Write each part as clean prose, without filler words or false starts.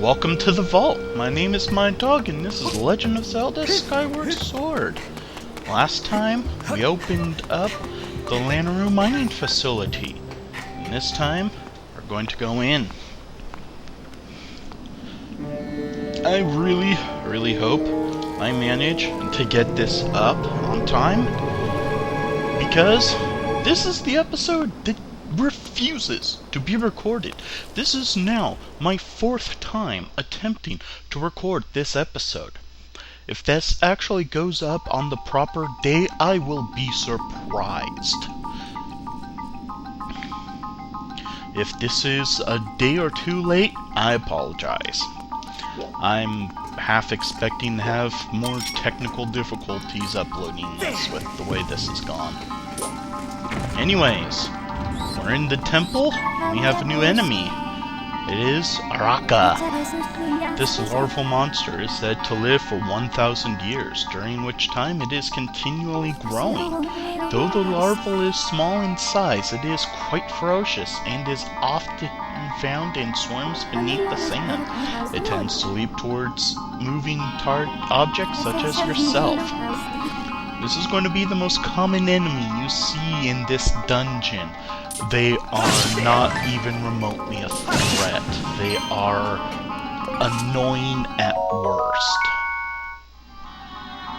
Welcome to the vault. My name is Miatog, and this is Legend of Zelda Skyward Sword. Last time, we opened up the Lanaryu Mining Facility. And this time, we're going to go in. I really hope I manage to get this up on time, because this is the episode that refuses to be recorded. This is now my 4th time attempting to record this episode. If this actually goes up on the proper day, I will be surprised. If this is a day or two late, I apologize. I'm half expecting to have more technical difficulties uploading this with the way this has gone. Anyways, we're in the temple. We have a new enemy. It is Araka. This larval monster is said to live for 1,000 years, during which time it is continually growing. Though the larval is small in size, it is quite ferocious and is often found in swarms beneath the sand. It tends to leap towards moving objects such as yourself. This is going to be the most common enemy you see in this dungeon. They are not even remotely a threat. They are annoying at worst.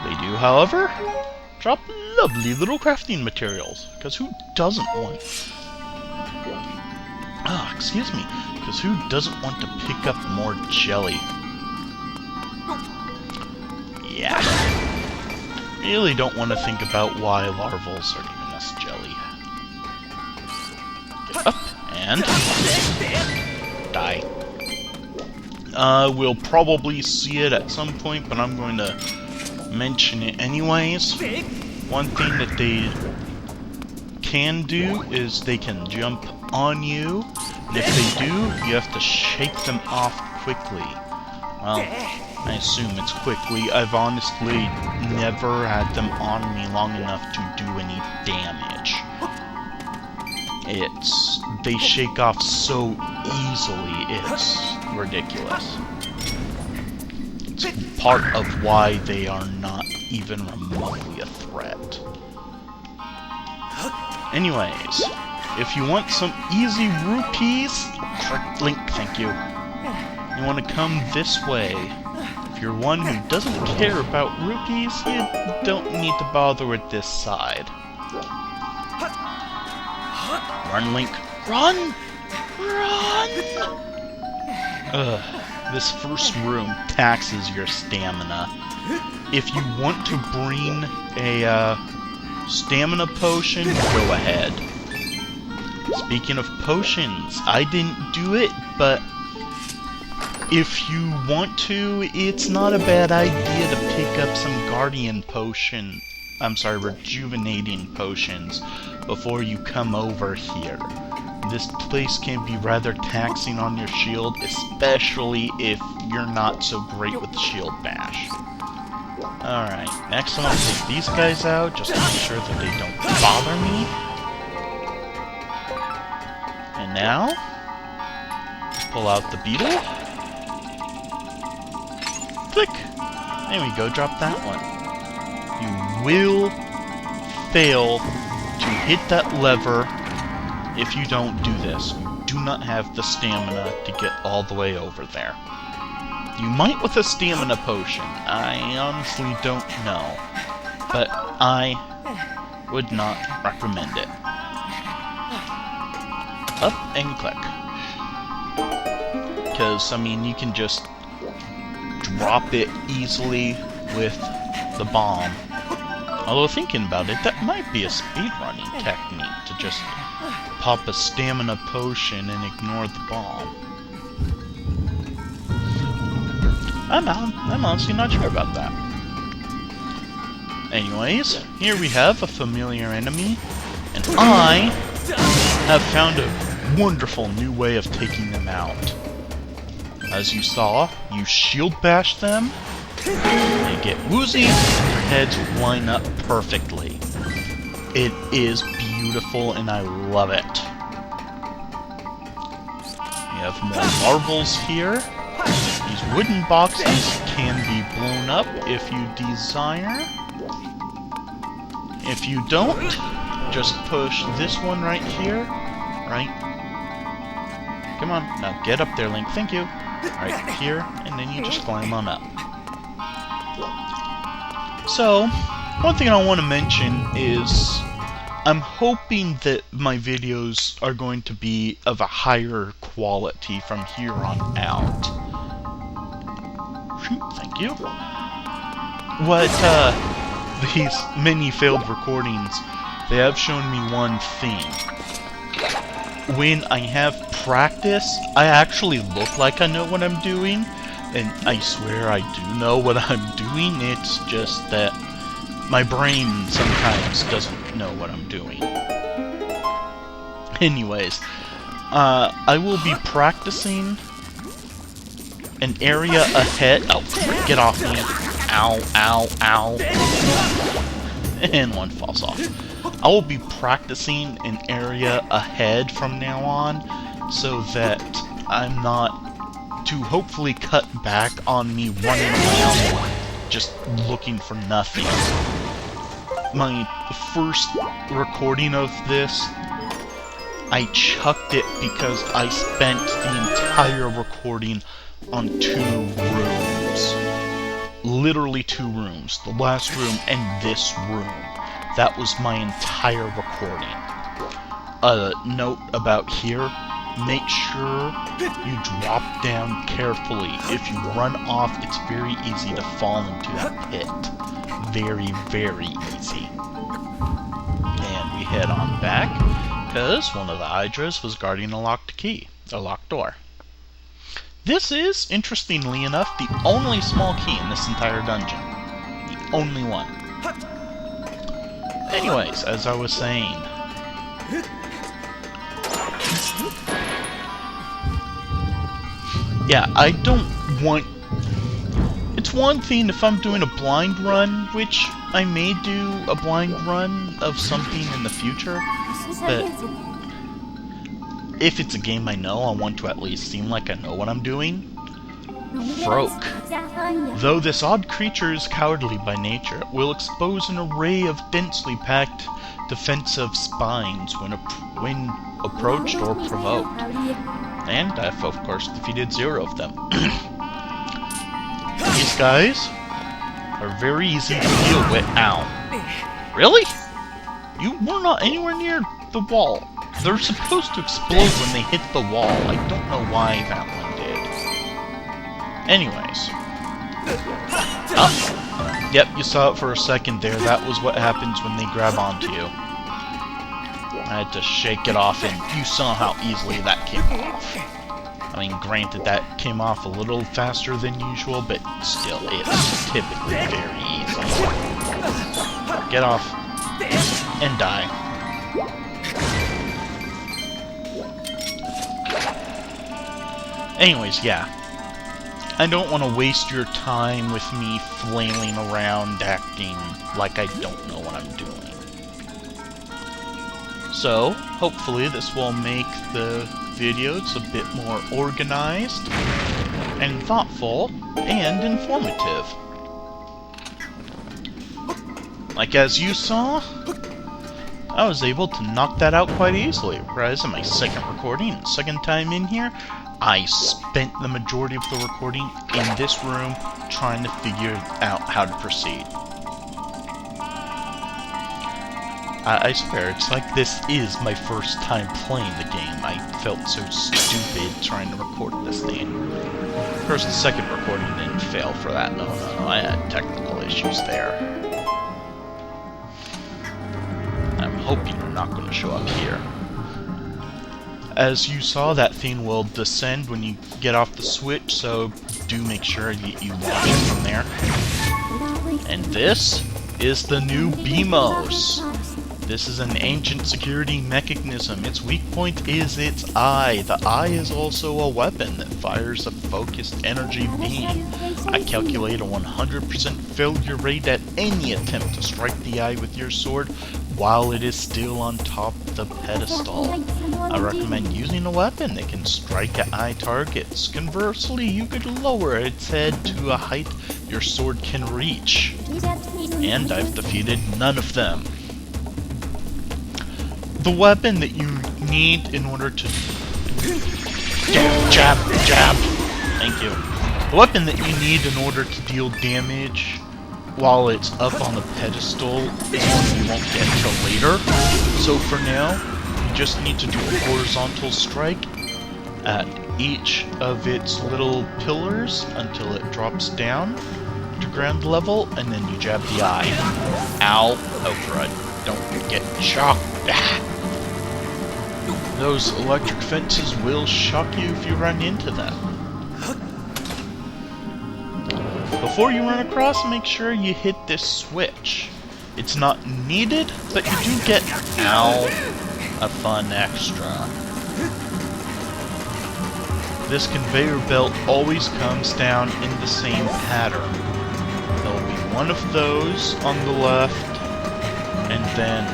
They do, however, drop lovely little crafting materials, because who doesn't want... excuse me. Because who doesn't want to pick up more jelly? Yeah. Really don't want to think about why larvals are giving us jelly. Get up and die. We'll probably see it at some point, but I'm going to mention it anyways. One thing that they can do is they can jump on you, and if they do, you have to shake them off quickly. Well, I assume it's quickly. I've honestly never had them on me long enough to do any damage. They shake off so easily, it's ridiculous. It's part of why they are not even remotely a threat. Anyways, if you want some easy rupees, click link, thank you. You want to come this way. If you're one who doesn't care about rupees, you don't need to bother with this side. Run, Link. Run! Run! This first room taxes your stamina. If you want to bring a stamina potion, go ahead. Speaking of potions, I didn't do it, but if you want to, it's not a bad idea to pick up some rejuvenating potions before you come over here. This place can be rather taxing on your shield, especially if you're not so great with the shield bash. Alright, next I'm going to take these guys out, just to make sure that they don't bother me. And now, pull out the beetle. Click! There we go, drop that one. You will fail to hit that lever if you don't do this. You do not have the stamina to get all the way over there. You might with a stamina potion. I honestly don't know. But I would not recommend it. Up and click. Because, I mean, you can just drop it easily with the bomb. Although thinking about it, that might be a speedrunning technique, to just pop a stamina potion and ignore the bomb. I'm honestly not sure about that. Anyways, here we have a familiar enemy, and I have found a wonderful new way of taking them out. As you saw, you shield bash them, they get woozy, their heads line up perfectly. It is beautiful and I love it. We have more marbles here. These wooden boxes can be blown up if you desire. If you don't, just push this one right here. Right? Come on, now get up there, Link. Thank you. Right here, and then you just climb on up. So, one thing I want to mention is I'm hoping that my videos are going to be of a higher quality from here on out. Thank you. What, these many failed recordings, they have shown me one thing. When I have practice, I actually look like I know what I'm doing, and I swear I do know what I'm doing. It's just that my brain sometimes doesn't know what I'm doing. Anyways, I will be practicing an area ahead. Oh, get off me. Ow, ow, ow. And one falls off. I will be practicing an area ahead from now on, so that I'm not to hopefully cut back on me running around just looking for nothing. My first recording of this, I chucked it because I spent the entire recording on 2 rooms. Literally 2 rooms. The last room and this room. That was my entire recording. A note about here, make sure you drop down carefully. If you run off, it's very easy to fall into that pit. Very, very easy. And we head on back, because one of the Hydras was guarding a locked key, a locked door. This is, interestingly enough, the only small key in this entire dungeon. The only one. Anyways, as I was saying, yeah, I don't want... It's one thing if I'm doing a blind run, which I may do a blind run of something in the future, but if it's a game I know, I want to at least seem like I know what I'm doing. Froke. Though this odd creature is cowardly by nature, it will expose an array of densely packed defensive spines when approached or provoked. And I've, of course, defeated 0 of them. These guys are very easy to deal with. Ow. Really? You were not anywhere near the wall. They're supposed to explode when they hit the wall. I don't know why that one did. Anyways. Oh. Yep, you saw it for a second there. That was what happens when they grab onto you. I had to shake it off, and you saw how easily that came off. I mean, granted, that came off a little faster than usual, but still, it's typically very easy. Get off and die. Anyways, yeah. I don't want to waste your time with me flailing around acting like I don't know what I'm doing. So, hopefully this will make the videos a bit more organized and thoughtful and informative. Like as you saw, I was able to knock that out quite easily, whereas in my second recording, second time in here, I spent the majority of the recording in this room trying to figure out how to proceed. I swear, it's like this is my first time playing the game. I felt so stupid trying to record this thing. Of course, the second recording didn't fail for that. No, I had technical issues there. I'm hoping they're not going to show up here. As you saw, that thing will descend when you get off the switch, so do make sure that you launch it from there. And this is the new BMOS. This is an ancient security mechanism. Its weak point is its eye. The eye is also a weapon that fires a focused energy beam. I calculate a 100% failure rate at any attempt to strike the eye with your sword, while it is still on top of the pedestal. I recommend using a weapon that can strike at eye targets. Conversely, you could lower its head to a height your sword can reach. And I've defeated none of them. The weapon that you need in order to... Jab! Thank you. The weapon that you need in order to deal damage while it's up on the pedestal is one you won't get till later. So for now, you just need to do a horizontal strike at each of its little pillars until it drops down to ground level, and then you jab the eye. Ow. Oh crud. Don't get shocked. Those electric fences will shock you if you run into them. Before you run across, make sure you hit this switch. It's not needed, but you do get, ow, a fun extra. This conveyor belt always comes down in the same pattern. There'll be one of those on the left, and then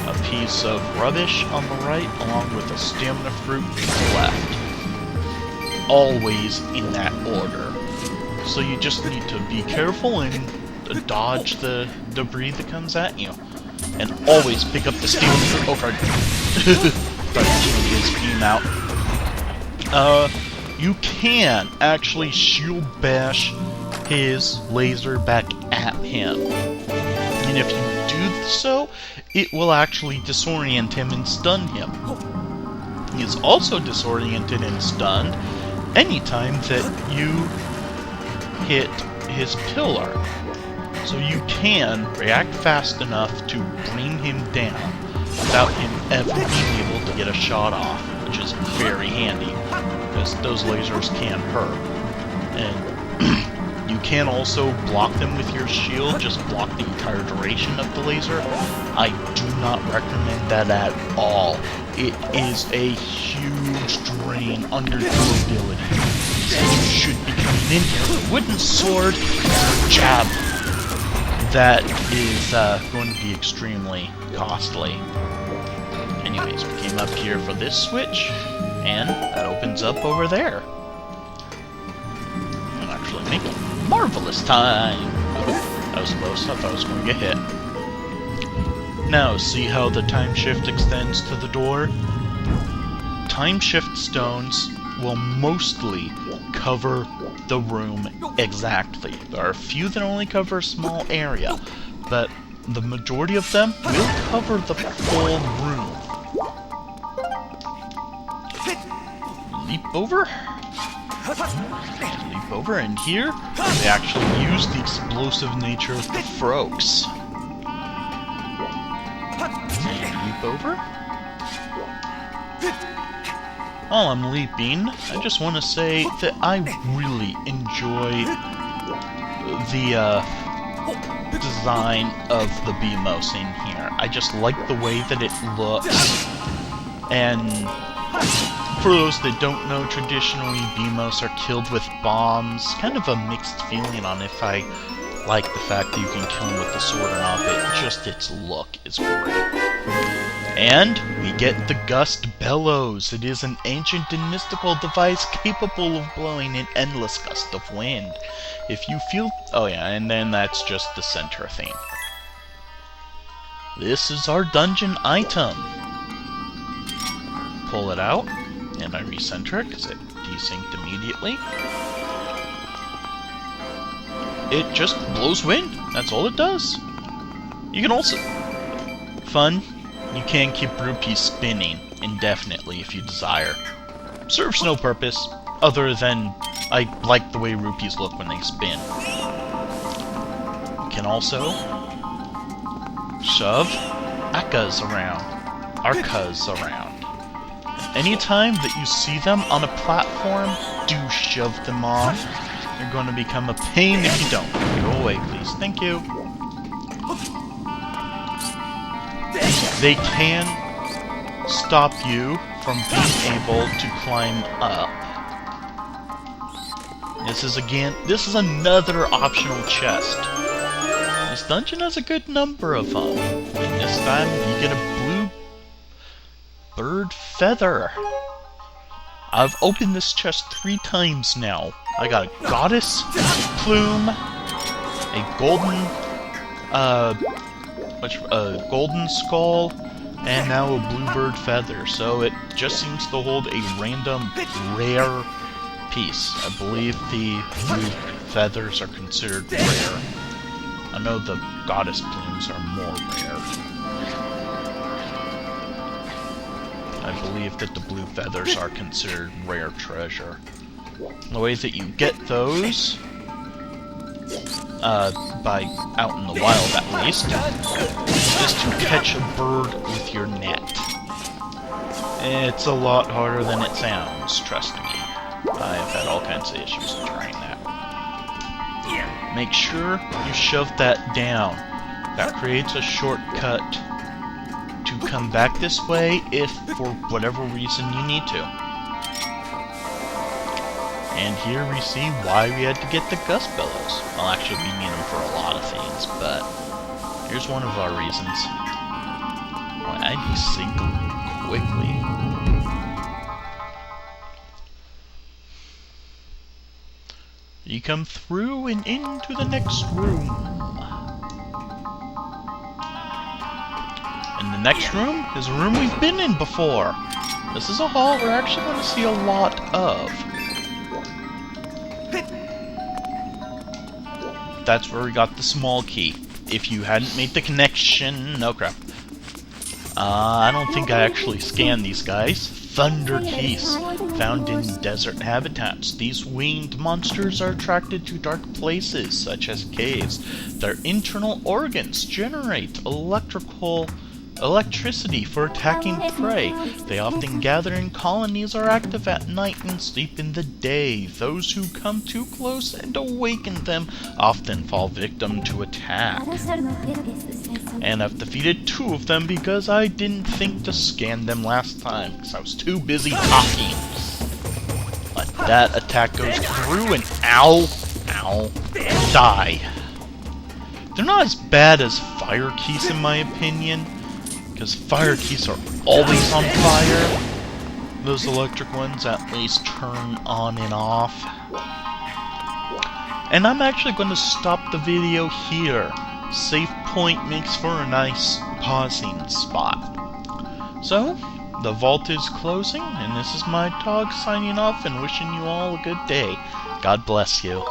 a piece of rubbish on the right, along with a stamina fruit to the left. Always in that order. So you just need to be careful and dodge the debris that comes at you. And always pick up the steel fruit. Oh, crap. Try to change his beam out. You can actually shield bash his laser back at him. And if you do so, it will actually disorient him and stun him. He is also disoriented and stunned anytime that you hit his pillar. So you can react fast enough to bring him down without him ever being able to get a shot off, which is very handy, because those lasers can hurt. And you can also block them with your shield, just block the entire duration of the laser. I do not recommend that at all. It is a huge drain on your durability. So you should be coming in here with a wooden sword or jab. That is going to be extremely costly. Anyways, we came up here for this switch, and that opens up over there. I'm actually making marvelous time. That was close. I thought I was going to get hit. Now, see how the time shift extends to the door? Time shift stones will mostly cover the room exactly. There are a few that only cover a small area, but the majority of them will cover the full room. Leap over. And leap over, and here they actually use the explosive nature of the Frokes. And leap over. While I'm leaping, I just want to say that I really enjoy the design of the BMOS in here. I just like the way that it looks. And for those that don't know, traditionally BMOS are killed with bombs. Kind of a mixed feeling on if I like the fact that you can kill them with the sword or not, but just its look is great. And we get the Gust Bellows. It is an ancient and mystical device capable of blowing an endless gust of wind. If you feel... Oh yeah, and then that's just the center thing. This is our dungeon item. Pull it out, and I recenter it because it desynced immediately. It just blows wind. That's all it does. You can also... Fun. You can keep rupees spinning indefinitely if you desire. Serves no purpose, other than I like the way rupees look when they spin. You can also shove Arcas around. Anytime that you see them on a platform, do shove them off. They're going to become a pain if you don't. Go away, please. Thank you. They can stop you from being able to climb up. This is another optional chest. This dungeon has a good number of them. this time you get a blue bird feather. I've opened this chest 3 times now. I got a goddess plume, a golden skull, and now a bluebird feather. So it just seems to hold a random rare piece. I believe the blue feathers are considered rare. I know the goddess plumes are more rare. I believe that the blue feathers are considered rare treasure. The way that you get those, by out in the wild at least, is to catch a bird with your net. It's a lot harder than it sounds, trust me. I have had all kinds of issues trying that. Make sure you shove that down. That creates a shortcut to come back this way if, for whatever reason, you need to. And here we see why we had to get the Gust Bellows. Well, actually, we need them for a lot of things, but here's one of our reasons. Well, I need to sink quickly. You come through and into the next room. And the next room is a room we've been in before. This is a hall we're actually going to see a lot of. That's where we got the small key. If you hadn't made the connection... No crap. I don't think I actually scanned these guys. Thunder keys, found in desert habitats. These winged monsters are attracted to dark places, such as caves. Their internal organs generate electricity for attacking prey. They often gather in colonies, are active at night, and sleep in the day. Those who come too close and awaken them often fall victim to attack. And I've defeated 2 of them because I didn't think to scan them last time, because I was too busy talking. But that attack goes through and ow, die. They're not as bad as fire keys in my opinion, because fire keys are always on fire. Those electric ones at least turn on and off. And I'm actually going to stop the video here. Save point makes for a nice pausing spot. So, the vault is closing, and this is Miatog signing off and wishing you all a good day. God bless you.